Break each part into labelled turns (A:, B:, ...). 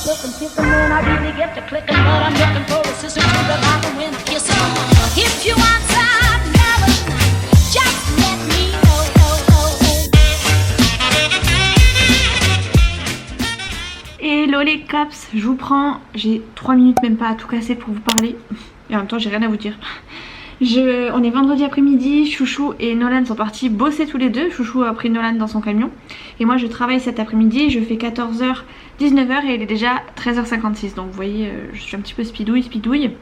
A: looking, kissing when I really get to clicking, but I'm looking for a sister to the life and when I kiss her. If you want some melon, just let me know.
B: Hello les cops, je vous prends, j'ai 3 minutes même pas à tout casser pour vous parler et en même temps j'ai rien à vous dire. On est vendredi après-midi, Chouchou et Nolan sont partis bosser tous les deux. Chouchou a pris Nolan dans son camion et moi je travaille cet après-midi, je fais 14h, 19h et il est déjà 13h56, donc vous voyez je suis un petit peu spidouille.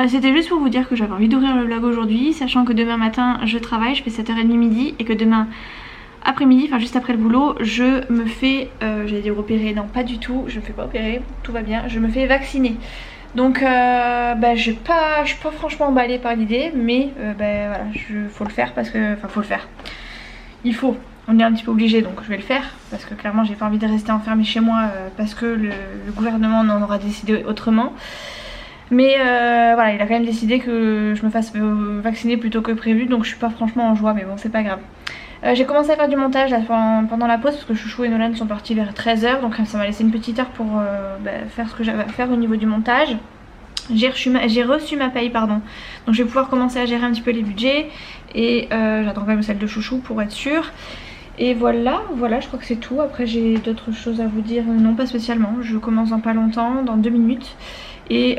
B: C'était juste pour vous dire que j'avais envie d'ouvrir le vlog aujourd'hui, sachant que demain matin je travaille, je fais 7h30 midi et que demain après-midi, enfin juste après le boulot, je me fais, j'allais dire opérer, non pas du tout, je me fais pas opérer, tout va bien, je me fais vacciner. Donc je suis pas franchement emballée par l'idée, mais voilà, faut le faire parce que, enfin faut le faire, il faut, on est un petit peu obligé, donc je vais le faire parce que clairement j'ai pas envie de rester enfermée chez moi parce que le gouvernement en aura décidé autrement. Mais voilà, il a quand même décidé que je me fasse vacciner plutôt que prévu, donc je suis pas franchement en joie, mais bon c'est pas grave. J'ai commencé à faire du montage là, pendant la pause parce que Chouchou et Nolan sont partis vers 13h, donc ça m'a laissé une petite heure pour faire ce que j'avais à faire au niveau du montage. J'ai reçu ma paye, pardon, donc je vais pouvoir commencer à gérer un petit peu les budgets et j'attends quand même celle de Chouchou pour être sûre. Et voilà, je crois que c'est tout. Après j'ai d'autres choses à vous dire, non pas spécialement, je commence dans pas longtemps, dans 2 minutes et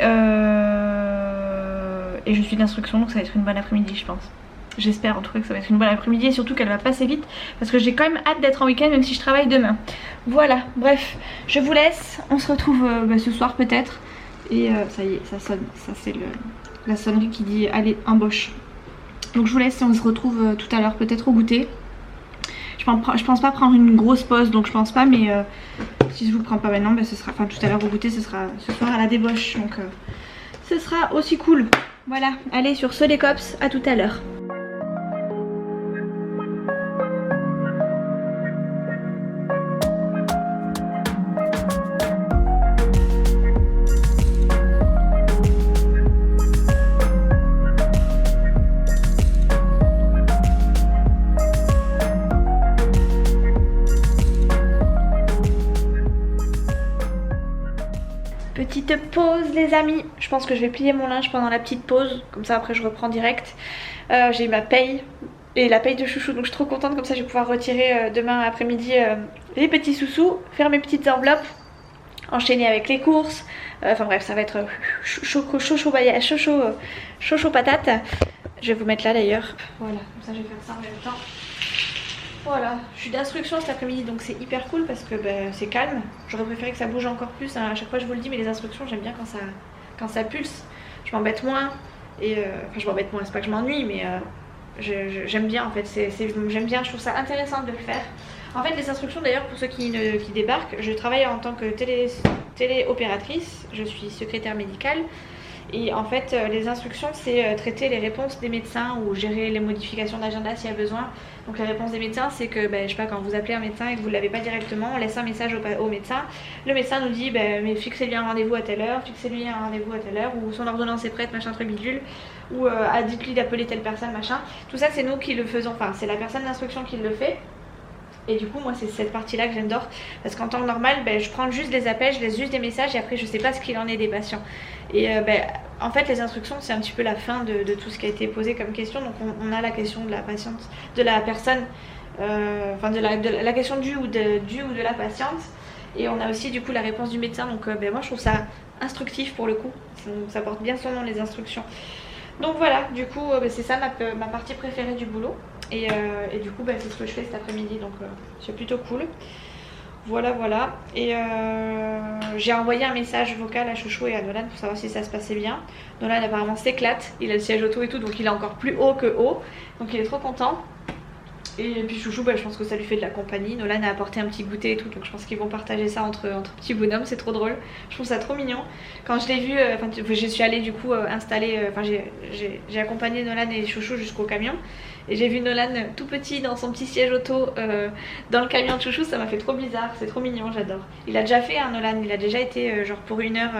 B: je suis d'instruction, donc ça va être une bonne après-midi je pense. J'espère en tout cas que ça va être une bonne après-midi et surtout qu'elle va passer vite parce que j'ai quand même hâte d'être en week-end même si je travaille demain. Voilà, bref, je vous laisse, on se retrouve ce soir peut-être et ça y est, ça sonne, ça c'est la sonnerie qui dit allez embauche. Donc je vous laisse et on se retrouve tout à l'heure peut-être au goûter. Je pense pas prendre une grosse pause donc je pense pas, mais si je vous le prends pas maintenant, ce sera, enfin tout à l'heure au goûter, ce sera ce soir à la débauche, donc ce sera aussi cool. Voilà, allez sur ce les cops, à tout à l'heure. Petite pause les amis, je pense que je vais plier mon linge pendant la petite pause, comme ça après je reprends direct. J'ai ma paye et la paye de Chouchou, donc je suis trop contente, comme ça je vais pouvoir retirer demain après-midi les petits sous-sous, faire mes petites enveloppes, enchaîner avec les courses, enfin bref ça va être chaud patate. Je vais vous mettre là d'ailleurs, voilà, comme ça je vais faire ça en même temps. Voilà, je suis d'instruction cet après-midi donc c'est hyper cool parce que c'est calme. J'aurais préféré que ça bouge encore plus, hein. À chaque fois je vous le dis, mais les instructions j'aime bien quand ça pulse. Je m'embête moins et enfin je m'embête moins, c'est pas que je m'ennuie, mais j'aime bien en fait, j'aime bien, je trouve ça intéressant de le faire. En fait les instructions d'ailleurs pour ceux qui débarquent, je travaille en tant que téléopératrice, je suis secrétaire médicale. Et en fait les instructions c'est traiter les réponses des médecins ou gérer les modifications d'agenda s'il y a besoin. Donc les réponses des médecins c'est que je sais pas, quand vous appelez un médecin et que vous ne l'avez pas directement, on laisse un message au médecin. Le médecin nous dit mais fixez-lui un rendez-vous à telle heure, fixez-lui un rendez-vous à telle heure, ou son ordonnance est prête, machin truc bidule, ou dites-lui d'appeler telle personne, machin. Tout ça c'est nous qui le faisons, enfin c'est la personne d'instruction qui le fait. Et du coup moi c'est cette partie là que j'adore parce qu'en temps normal je prends juste des appels, je laisse juste des messages et après je sais pas ce qu'il en est des patients. Et en fait les instructions c'est un petit peu la fin de tout ce qui a été posé comme question. Donc on a la question de la patiente, de la personne, enfin de la question du ou de la patiente. Et on a aussi du coup la réponse du médecin. Donc moi je trouve ça instructif pour le coup, ça porte bien son nom les instructions. Donc voilà, du coup c'est ça ma partie préférée du boulot. Et du coup c'est ce que je fais cet après-midi, donc c'est plutôt cool. Voilà. Et j'ai envoyé un message vocal à Chouchou et à Nolan pour savoir si ça se passait bien. Nolan apparemment s'éclate, il a le siège auto et tout, donc il est encore plus haut que haut, donc il est trop content. Et puis Chouchou je pense que ça lui fait de la compagnie. Nolan a apporté un petit goûter et tout, donc je pense qu'ils vont partager ça entre petits bonhommes, c'est trop drôle. Je trouve ça trop mignon. Quand je l'ai vu, je suis allée du coup installer, j'ai accompagné Nolan et Chouchou jusqu'au camion. Et j'ai vu Nolan tout petit dans son petit siège auto dans le camion de Chouchou, ça m'a fait trop bizarre, c'est trop mignon, j'adore. Il a déjà fait Nolan, il a déjà été genre pour 1 heure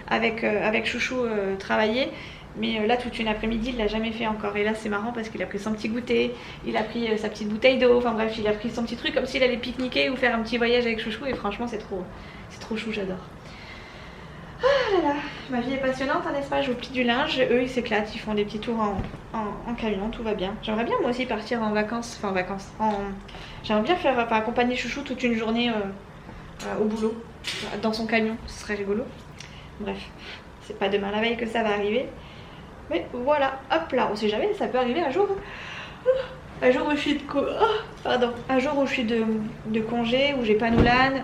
B: avec Chouchou travailler. Mais là toute une après-midi il l'a jamais fait encore. Et là c'est marrant parce qu'il a pris son petit goûter, il a pris sa petite bouteille d'eau, enfin bref il a pris son petit truc comme s'il allait pique-niquer ou faire un petit voyage avec Chouchou. Et franchement c'est trop trop chou, j'adore. Ah là là, ma vie est passionnante, n'est-ce pas? Je vous plie du linge, eux ils s'éclatent, ils font des petits tours en camion, tout va bien. J'aimerais bien moi aussi partir en vacances, enfin en vacances, j'aimerais bien faire, accompagner Chouchou toute une journée au boulot, dans son camion, ce serait rigolo. Bref, c'est pas demain la veille que ça va arriver. Mais voilà, hop là, on sait jamais, ça peut arriver un jour. Un jour où je suis un jour où je suis de congé, où j'ai pas Nolan,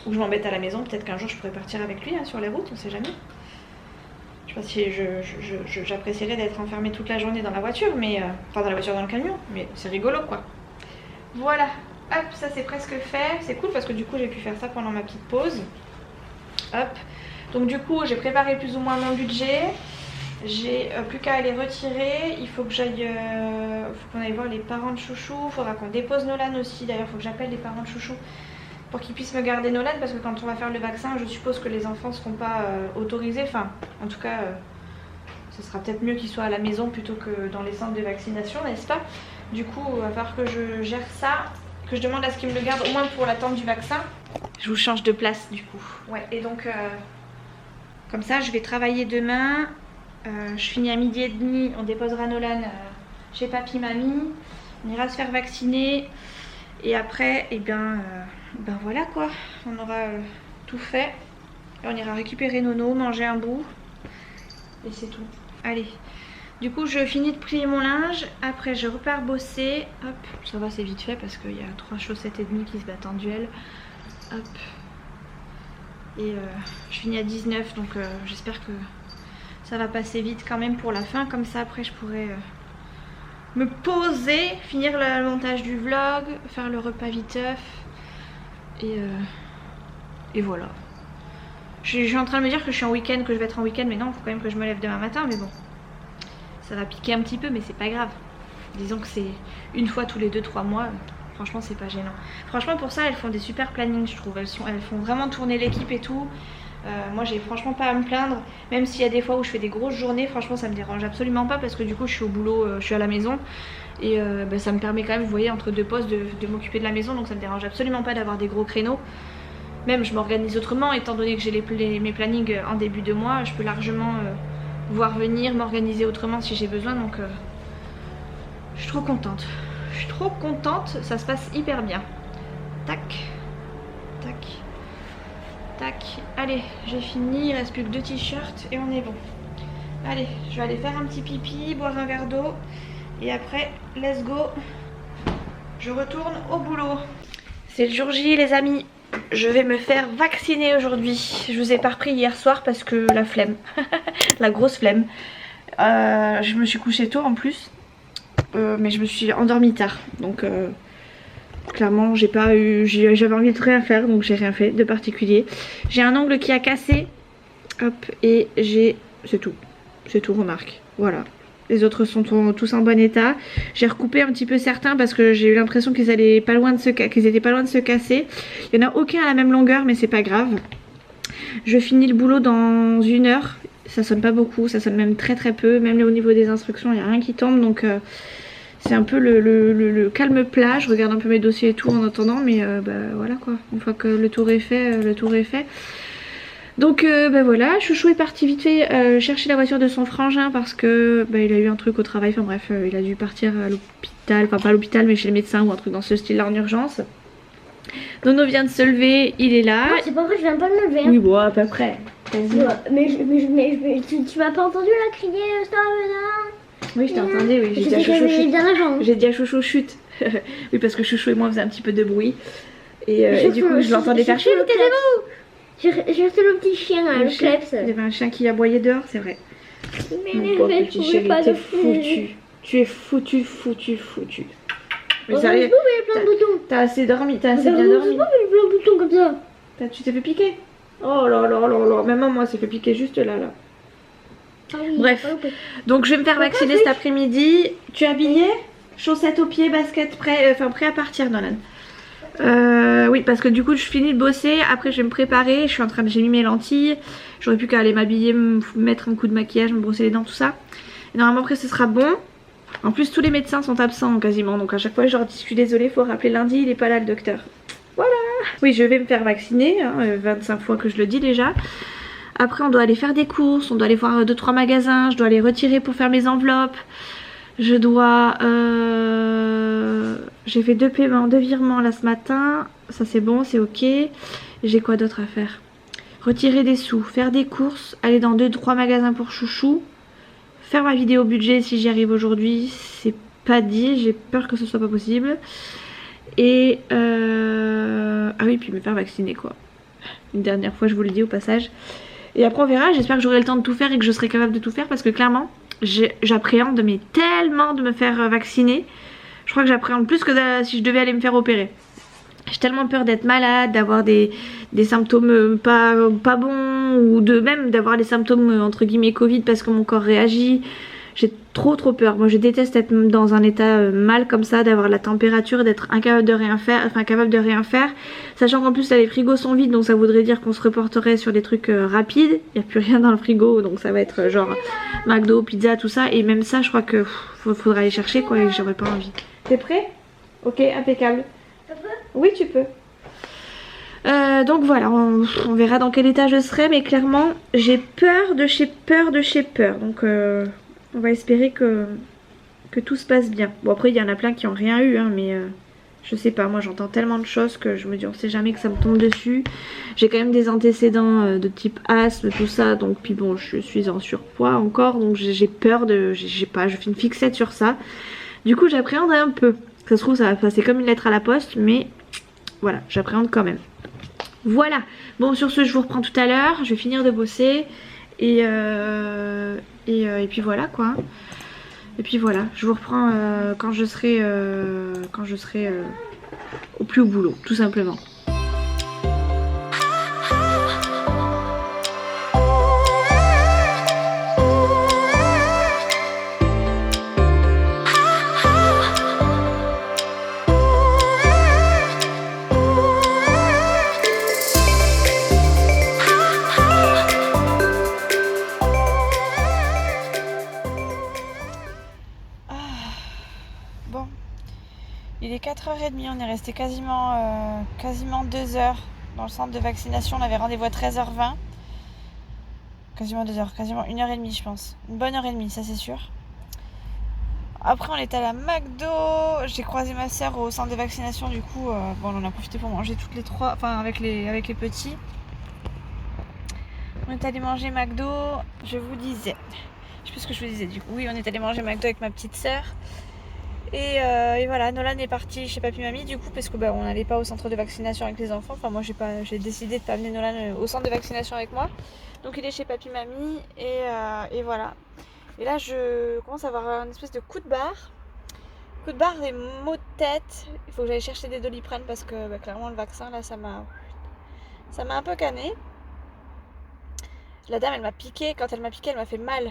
B: où je m'embête à la maison. Peut-être qu'un jour je pourrais partir avec lui sur les routes, on sait jamais. Je sais pas si j'apprécierais d'être enfermée toute la journée dans la voiture, mais enfin dans la voiture, dans le camion, mais c'est rigolo quoi. Voilà, hop, ça c'est presque fait. C'est cool parce que du coup j'ai pu faire ça pendant ma petite pause. Hop, donc du coup j'ai préparé plus ou moins mon budget. J'ai plus qu'à aller retirer. Il faut que j'aille, faut qu'on aille voir les parents de Chouchou. Il faudra qu'on dépose Nolan aussi. D'ailleurs, il faut que j'appelle les parents de Chouchou pour qu'ils puissent me garder Nolan, parce que quand on va faire le vaccin, je suppose que les enfants ne seront pas autorisés. Enfin, en tout cas, ce sera peut-être mieux qu'ils soient à la maison plutôt que dans les centres de vaccination, n'est-ce pas? Du coup, il va falloir que je gère ça, que je demande à ce qu'ils me le gardent au moins pour l'attente du vaccin. Je vous change de place du coup. Ouais, et donc, comme ça, je vais travailler demain. Je finis à 12h30, on déposera Nolan chez papy mamie, on ira se faire vacciner et après ben voilà quoi, on aura tout fait et on ira récupérer Nono, manger un bout et c'est tout. Allez, du coup je finis de plier mon linge, après je repars bosser, hop, ça va c'est vite fait parce qu'il y a 3 chaussettes et demie qui se battent en duel, hop, et je finis à 19 donc j'espère que ça va passer vite quand même pour la fin, comme ça après je pourrai me poser, finir le montage du vlog, faire le repas viteuf et voilà. Je suis en train de me dire que je suis en week-end, que je vais être en week-end, mais non, il faut quand même que je me lève demain matin, mais bon. Ça va piquer un petit peu, mais c'est pas grave. Disons que c'est une fois tous les 2-3 mois, franchement c'est pas gênant. Franchement pour ça elles font des super plannings je trouve, elles font vraiment tourner l'équipe et tout. Moi j'ai franchement pas à me plaindre, même s'il y a des fois où je fais des grosses journées, franchement ça me dérange absolument pas parce que du coup je suis au boulot, je suis à la maison et ça me permet quand même, vous voyez, entre 2 postes de m'occuper de la maison, donc ça me dérange absolument pas d'avoir des gros créneaux. Même je m'organise autrement, étant donné que j'ai mes plannings en début de mois, je peux largement voir venir, m'organiser autrement si j'ai besoin, donc je suis trop contente. Je suis trop contente, ça se passe hyper bien. Tac, tac. Tac, allez, j'ai fini, il reste plus que 2 t-shirts et on est bon. Allez, je vais aller faire un petit pipi, boire un verre d'eau et après, let's go. Je retourne au boulot. C'est le jour J les amis. Je vais me faire vacciner aujourd'hui. Je vous ai pas repris hier soir parce que la flemme, la grosse flemme. Je me suis couchée tôt en plus, mais je me suis endormie tard, donc... clairement j'avais envie de rien faire, donc j'ai rien fait de particulier. J'ai un ongle qui a cassé, hop, et c'est tout, remarque, voilà. Les autres sont tous en bon état. J'ai recoupé un petit peu certains parce que j'ai eu l'impression qu'ils étaient pas loin de se casser. Il n'y en a aucun à la même longueur, mais c'est pas grave. Je finis le boulot dans 1 heure, ça sonne pas beaucoup, ça sonne même très très peu, même au niveau des instructions il n'y a rien qui tombe, donc c'est un peu le calme plat. Je regarde un peu mes dossiers et tout en attendant, mais voilà quoi. Une fois que le tour est fait, le tour est fait. Donc voilà, Chouchou est parti vite fait chercher la voiture de son frangin parce que il a eu un truc au travail. Enfin bref, il a dû partir à l'hôpital, enfin pas à l'hôpital mais chez le médecin ou un truc dans ce style là en urgence. Nono vient de se lever, il est là.
C: Non, c'est pas vrai, je viens pas de me lever.
B: Oui, bon, à peu près.
C: Mais tu m'as pas entendu la crier, stop, là?
B: Oui, je t'ai entendu, oui. J'ai dit à Chouchou chute. J'ai dit à Chouchou chute. Oui, parce que Chouchou et moi on faisait un petit peu de bruit. Et du coup, je l'entendais faire chute, taisez-vous!
C: J'ai reçu le petit chien, le kleps.
B: Il y avait un chien qui aboyait dehors, c'est vrai.
C: Mais mon petit chéri,
B: t'es foutu. Tu es foutu. Mais
C: ça
B: sérieux,
C: il y a plein de boutons.
B: T'as assez dormi, t'as assez bien dormi.
C: C'est pas plein de boutons comme ça.
B: Tu t'es fait piquer? Oh là là là là, même moi c'est fait piquer juste là.
C: Ah oui,
B: bref, donc je vais me faire vacciner cet après-midi. Tu es habillée? Chaussettes aux pieds, basket prêt à partir Nolan. Oui, parce que du coup je finis de bosser, après je vais me préparer, j'ai mis mes lentilles, j'aurais plus qu'à aller m'habiller, me mettre un coup de maquillage, me brosser les dents, tout ça. Et normalement après ce sera bon. En plus tous les médecins sont absents quasiment, donc à chaque fois je leur dis je suis désolée, faut rappeler lundi, il est pas là le docteur. Voilà. Oui, je vais me faire vacciner, hein, 25 fois que je le dis déjà. Après, on doit aller faire des courses, on doit aller voir 2-3 magasins, je dois aller retirer pour faire mes enveloppes. Je dois... J'ai fait 2 paiements, 2 virements là ce matin. Ça c'est bon, c'est ok. J'ai quoi d'autre à faire? Retirer des sous, faire des courses, aller dans 2-3 magasins pour chouchou. Faire ma vidéo budget si j'y arrive aujourd'hui. C'est pas dit, j'ai peur que ce soit pas possible. Et... Ah oui, puis me faire vacciner quoi. Une dernière fois, je vous le dis au passage. Et après on verra, j'espère que j'aurai le temps de tout faire et que je serai capable de tout faire parce que clairement j'appréhende mais tellement de me faire vacciner. Je crois que j'appréhende plus que si je devais aller me faire opérer. J'ai tellement peur d'être malade, d'avoir des symptômes pas bons ou même d'avoir les symptômes entre guillemets Covid parce que mon corps réagit. J'ai trop peur. Moi je déteste être dans un état mal comme ça, d'avoir la température, d'être incapable de rien faire, sachant qu'en plus là les frigos sont vides donc ça voudrait dire qu'on se reporterait sur des trucs rapides. Il n'y a plus rien dans le frigo donc ça va être genre McDo, pizza, tout ça et même ça je crois que faudra aller chercher quoi et j'aurais pas envie. T'es prêt? Ok, impeccable. Oui tu peux. Donc voilà, on verra dans quel état je serai mais clairement j'ai peur de chez peur donc on va espérer que tout se passe bien. Bon après il y en a plein qui ont rien eu hein, mais je sais pas, moi j'entends tellement de choses que je me dis on sait jamais que ça me tombe dessus. J'ai quand même des antécédents de type asthme tout ça donc puis bon je suis en surpoids encore donc j'ai peur de, je fais une fixette sur ça. Du coup j'appréhende un peu. Ça se trouve ça va passer comme une lettre à la poste mais voilà j'appréhende quand même. Voilà, bon sur ce je vous reprends tout à l'heure, je vais finir de bosser et puis voilà quoi. Et puis voilà, je vous reprends quand je serai au plus au boulot, tout simplement. Il est 4h30, on est resté quasiment 2 heures dans le centre de vaccination. On avait rendez-vous à 13h20. Quasiment 2 heures, quasiment 1h30 je pense. Une bonne heure et demie, ça c'est sûr. Après on est allé à McDo. J'ai croisé ma soeur au centre de vaccination. Du coup, bon, on en a profité pour manger toutes les trois, enfin avec les petits. On est allé manger McDo, je vous disais. Je sais plus ce que je vous disais du coup. Oui, on est allé manger McDo avec ma petite soeur. Et voilà, Nolan est parti chez Papy Mamie du coup parce que on n'allait pas au centre de vaccination avec les enfants. Enfin moi j'ai décidé de pas amener Nolan au centre de vaccination avec moi. Donc il est chez Papy Mamie et voilà. Et là je commence à avoir un espèce de coup de barre. Coup de barre, des maux de tête. Il faut que j'aille chercher des Doliprane parce que clairement le vaccin là ça m'a un peu canné. La dame elle m'a piqué, quand elle m'a piqué elle m'a fait mal.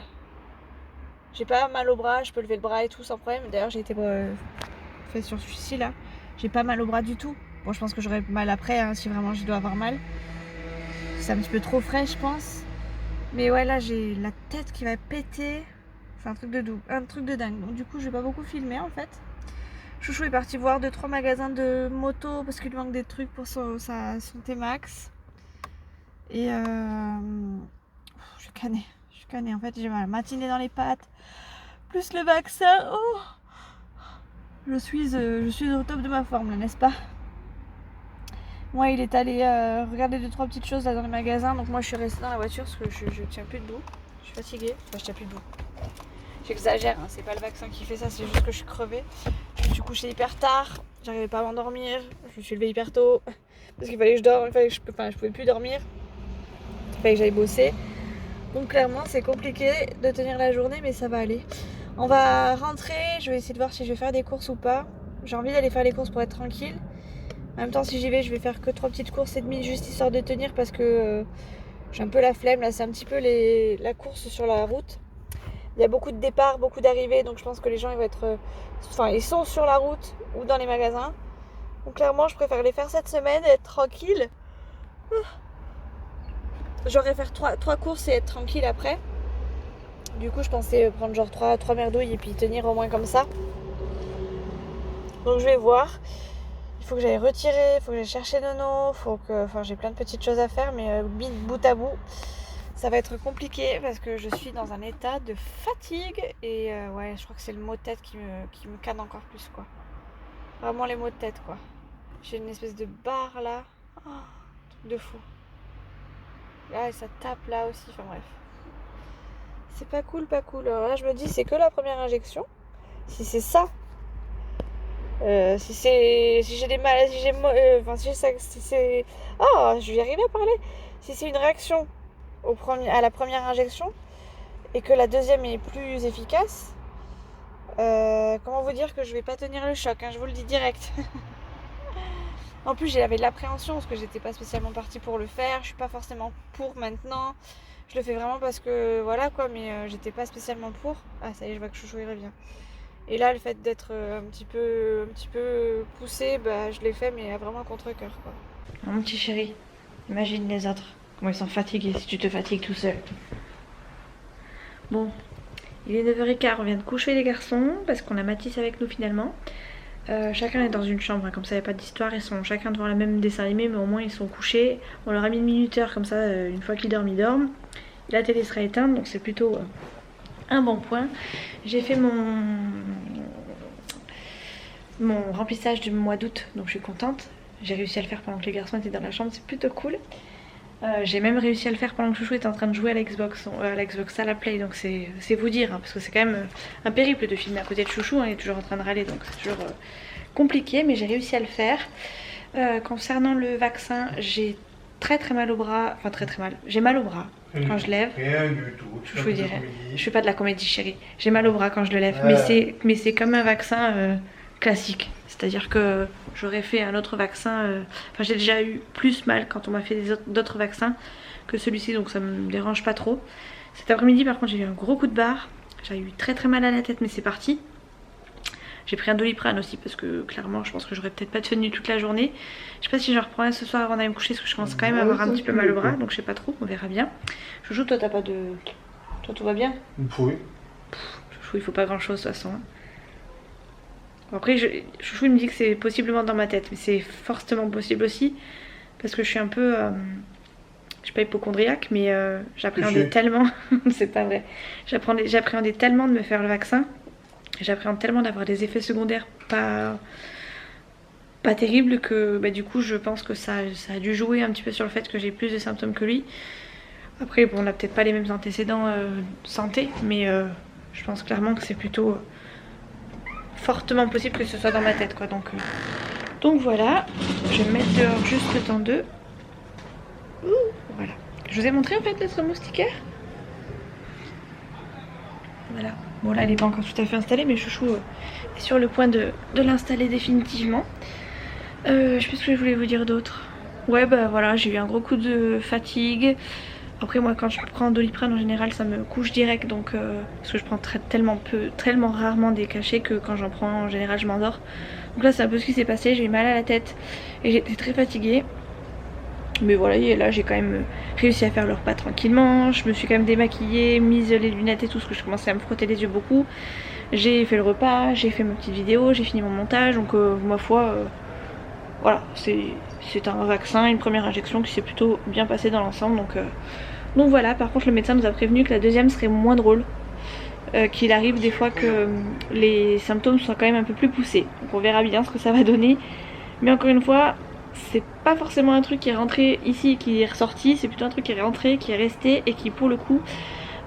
B: J'ai pas mal au bras, je peux lever le bras et tout sans problème. D'ailleurs j'ai été fait sur celui-ci là. J'ai pas mal au bras du tout. Bon je pense que j'aurai mal après hein, si vraiment je dois avoir mal. C'est un petit peu trop frais je pense. Mais ouais là j'ai la tête qui va péter. C'est un truc de dingue. Donc du coup je vais pas beaucoup filmer en fait. Chouchou est parti voir 2-3 magasins de moto parce qu'il lui manque des trucs pour son T-Max. Et je suis canée. En fait j'ai mal matinée dans les pattes plus le vaccin. Oh, je suis au top de ma forme là, n'est-ce pas? Moi il est allé regarder 2-3 petites choses là dans les magasins donc moi je suis restée dans la voiture parce que je tiens plus debout, je suis fatiguée, enfin je tiens plus debout, j'exagère hein, c'est pas le vaccin qui fait ça, c'est juste que je suis crevée. Je me suis couchée hyper tard, j'arrivais pas à m'endormir, je me suis levée hyper tôt parce qu'il fallait que je dorme, je pouvais plus dormir, il fallait que j'aille bosser. Donc clairement c'est compliqué de tenir la journée mais ça va aller. On va rentrer, je vais essayer de voir si je vais faire des courses ou pas. J'ai envie d'aller faire les courses pour être tranquille. En même temps si j'y vais je vais faire que 3 petites courses et demie juste histoire de tenir parce que j'ai un peu la flemme. Là c'est un petit peu la course sur la route. Il y a beaucoup de départs, beaucoup d'arrivées donc je pense que les gens ils vont être... ils sont sur la route ou dans les magasins. Donc clairement je préfère les faire cette semaine et être tranquille. J'aurais faire 3 courses et être tranquille après. Du coup je pensais prendre genre 3 merdouilles et puis tenir au moins comme ça. Donc je vais voir. Il faut que j'aille retirer, il faut que j'aille chercher Nono, enfin j'ai plein de petites choses à faire, mais bout à bout, ça va être compliqué parce que je suis dans un état de fatigue et ouais, je crois que c'est le mot de tête qui me canne encore plus, quoi. Vraiment les maux de tête, quoi. J'ai une espèce de barre là, truc de fou. Là, et ça tape là aussi, enfin bref. C'est pas cool, pas cool. Alors là, je me dis, c'est que la première injection. Si c'est ça, si j'ai des maladies, si c'est... Oh, je vais y arriver à parler. Si c'est une réaction à la première injection et que la deuxième est plus efficace, comment vous dire que je vais pas tenir le choc, hein, je vous le dis direct. En plus, j'avais de l'appréhension parce que j'étais pas spécialement partie pour le faire. Je suis pas forcément pour maintenant. Je le fais vraiment parce que voilà quoi, mais j'étais pas spécialement pour. Ah, ça y est, je vois que Chouchou il revient. Et là, le fait d'être un petit peu poussée, bah, je l'ai fait, mais vraiment contre-cœur, quoi. Mon petit chéri, imagine les autres, comment ils sont fatigués si tu te fatigues tout seul. Bon, il est 9h15, on vient de coucher les garçons, parce qu'on a Mathis avec nous finalement. Chacun est dans une chambre, hein, comme ça il n'y a pas d'histoire, ils sont chacun devant la même dessin animé, mais au moins ils sont couchés. On leur a mis une minuteur, comme ça une fois qu'ils dorment, ils dorment. La télé sera éteinte, donc c'est plutôt un bon point. J'ai fait mon remplissage du mois d'août, donc je suis contente. J'ai réussi à le faire pendant que les garçons étaient dans la chambre, c'est plutôt cool. J'ai même réussi à le faire pendant que Chouchou était en train de jouer à l'Xbox, à la Play, donc c'est vous dire, hein, parce que c'est quand même un périple de filmer à côté de Chouchou, hein, il est toujours en train de râler, donc c'est toujours compliqué, mais j'ai réussi à le faire. Concernant le vaccin, j'ai très mal au bras, enfin très mal, j'ai mal au bras quand je lève.
D: Rien du tout,
B: je vous dirais, je fais pas de la comédie chérie, j'ai mal au bras quand je le lève, mais c'est comme un vaccin classique, c'est-à-dire que j'aurais fait un autre vaccin, enfin j'ai déjà eu plus mal quand on m'a fait d'autres vaccins que celui-ci, donc ça me dérange pas trop. Cet après-midi par contre j'ai eu un gros coup de barre, j'ai eu très mal à la tête, mais c'est parti. J'ai pris un Doliprane aussi parce que clairement je pense que j'aurais peut-être pas tenu toute la journée. Je sais pas si j'en reprends un ce soir avant d'aller me coucher parce que je commence quand même à avoir un petit peu mal au bras, donc je sais pas trop, on verra bien. Chouchou, toi t'as pas de... Toi tout va bien?
D: Oui.
B: Chouchou, il faut pas grand chose de toute façon. Après, Chouchou il me dit que c'est possiblement dans ma tête, mais c'est fortement possible aussi parce que je suis un peu, je suis pas hypochondriaque, mais j'appréhendais tellement, c'est pas vrai, j'appréhendais tellement de me faire le vaccin, j'appréhende tellement d'avoir des effets secondaires pas terribles que bah, du coup je pense que ça a dû jouer un petit peu sur le fait que j'ai plus de symptômes que lui. Après, bon, on n'a peut-être pas les mêmes antécédents santé, mais je pense clairement que c'est plutôt fortement possible que ce soit dans ma tête, quoi. Donc voilà, je vais me mettre dehors juste le temps de... Voilà. Je vous ai montré en fait notre moustiquaire. Voilà. Bon là, elle n'est pas encore tout à fait installée, mais Chouchou est sur le point de l'installer définitivement. Je sais plus ce que je voulais vous dire d'autre. Ouais, bah voilà, j'ai eu un gros coup de fatigue. Après moi quand je prends Doliprane en général ça me couche direct, donc parce que je prends tellement rarement des cachets que quand j'en prends en général je m'endors. Donc là c'est un peu ce qui s'est passé, j'ai eu mal à la tête et j'étais très fatiguée. Mais voilà, et là j'ai quand même réussi à faire le repas tranquillement, je me suis quand même démaquillée, mise les lunettes et tout, parce que je commençais à me frotter les yeux beaucoup. J'ai fait le repas, j'ai fait ma petite vidéo, j'ai fini mon montage, donc ma foi, voilà, c'est un vaccin, une première injection qui s'est plutôt bien passée dans l'ensemble, donc voilà. Par contre le médecin nous a prévenu que la deuxième serait moins drôle, qu'il arrive des fois que les symptômes soient quand même un peu plus poussés, donc on verra bien ce que ça va donner. Mais encore une fois, c'est pas forcément un truc qui est rentré ici qui est ressorti, c'est plutôt un truc qui est rentré, qui est resté et qui pour le coup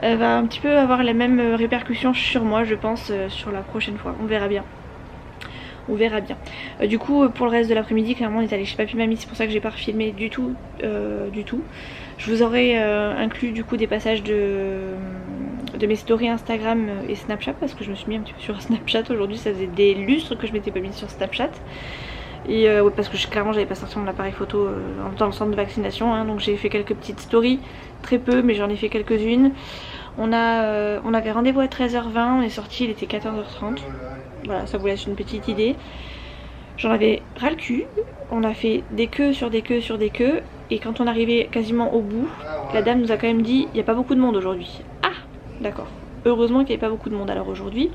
B: va un petit peu avoir les mêmes répercussions sur moi, je pense, sur la prochaine fois. On verra bien. On verra bien. Du coup, pour le reste de l'après-midi, clairement, on est allé chez Papy Mamie, c'est pour ça que j'ai pas refilmé du tout. Je vous aurai inclus du coup des passages de mes stories Instagram et Snapchat, parce que je me suis mis un petit peu sur Snapchat aujourd'hui, ça faisait des lustres que je m'étais pas mise sur Snapchat. Et ouais, parce que clairement j'avais pas sorti mon appareil photo dans le centre de vaccination, hein, donc j'ai fait quelques petites stories, très peu, mais j'en ai fait quelques-unes. On avait rendez-vous à 13h20, on est sorti, il était 14h30. Voilà, ça vous laisse une petite idée. J'en avais ras le cul, on a fait des queues sur des queues sur des queues, et quand on arrivait quasiment au bout, la dame nous a quand même dit il n'y a pas beaucoup de monde aujourd'hui. Ah, d'accord. Heureusement qu'il n'y avait pas beaucoup de monde alors aujourd'hui.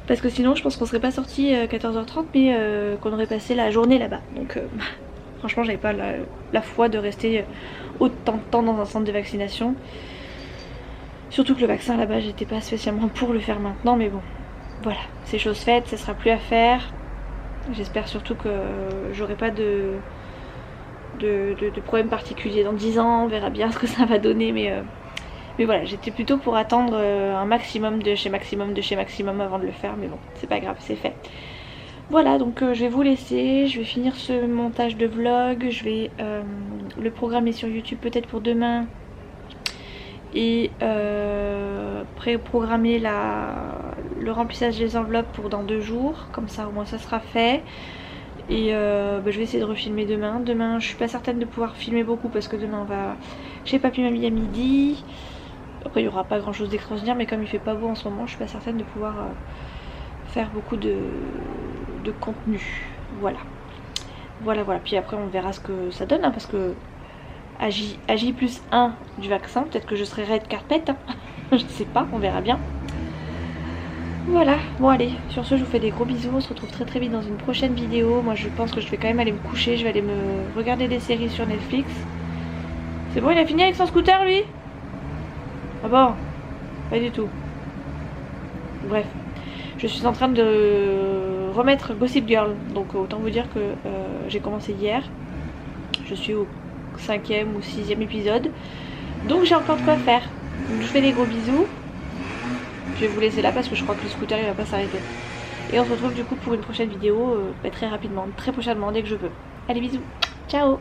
B: Parce que sinon je pense qu'on serait pas sorti 14h30 mais qu'on aurait passé la journée là-bas. Donc franchement j'avais pas la foi de rester autant de temps dans un centre de vaccination. Surtout que le vaccin là-bas j'étais pas spécialement pour le faire maintenant, mais bon voilà, c'est chose faite, ça sera plus à faire. J'espère surtout que j'aurai pas de problème particulier dans 10 ans, on verra bien ce que ça va donner, mais voilà, j'étais plutôt pour attendre un maximum de chez maximum avant de le faire, mais bon, c'est pas grave, c'est fait. Voilà, donc je vais vous laisser, je vais finir ce montage de vlog, je vais le programmer sur YouTube peut-être pour demain et pré-programmer le remplissage des enveloppes pour dans 2 jours, comme ça au moins ça sera fait. Et je vais essayer de refilmer demain. Demain je suis pas certaine de pouvoir filmer beaucoup parce que demain on va chez papy mamie à midi. Après il n'y aura pas grand chose d'extraordinaire, mais comme il fait pas beau en ce moment, je suis pas certaine de pouvoir faire beaucoup de contenu. Voilà. Puis après on verra ce que ça donne, hein, parce que à J+1 du vaccin, peut-être que je serai red carpet, hein. Je sais pas, on verra bien. Voilà, bon allez, sur ce je vous fais des gros bisous, on se retrouve très très vite dans une prochaine vidéo. Moi je pense que je vais quand même aller me coucher, je vais aller me regarder des séries sur Netflix. C'est bon, il a fini avec son scooter lui? Ah bon? Pas du tout. Bref, je suis en train de remettre Gossip Girl, donc autant vous dire que j'ai commencé hier. Je suis au 5e ou 6e épisode, donc j'ai encore de quoi faire. Donc je fais des gros bisous. Je vais vous laisser là parce que je crois que le scooter il va pas s'arrêter. Et on se retrouve du coup pour une prochaine vidéo très rapidement, très prochainement dès que je peux. Allez bisous, ciao.